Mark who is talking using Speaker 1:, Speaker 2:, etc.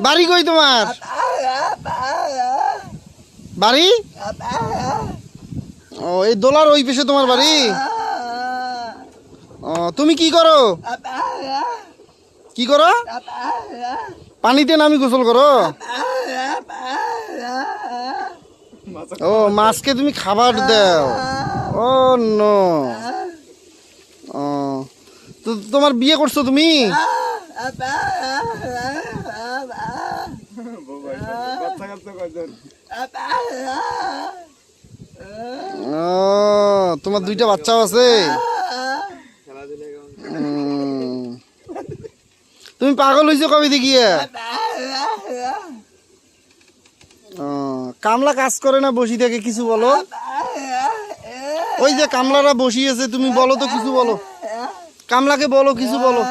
Speaker 1: বাড়ি কই তোমার? বাড়ি ও এই দোলার ওই পেশে তোমার বাড়ি? ও তুমি কি করো? কি করো? পানিতে নামি গোসল করো? ও মাছকে তুমি খাবার দাও? ও নো। ও তো তোমার বিয়ে করছো তুমি? ও তোমার দুইটা বাচ্চাও আছে? তুমি পাগল হয়েছো কবে দেখিয়ে? কামলা কাজ করে না, বসি থাকে, কিছু বলো। ওই যে কামলারা বসিয়েছে, তুমি বলো তো কিছু বলো, কামলাকে বলো কিছু বলো।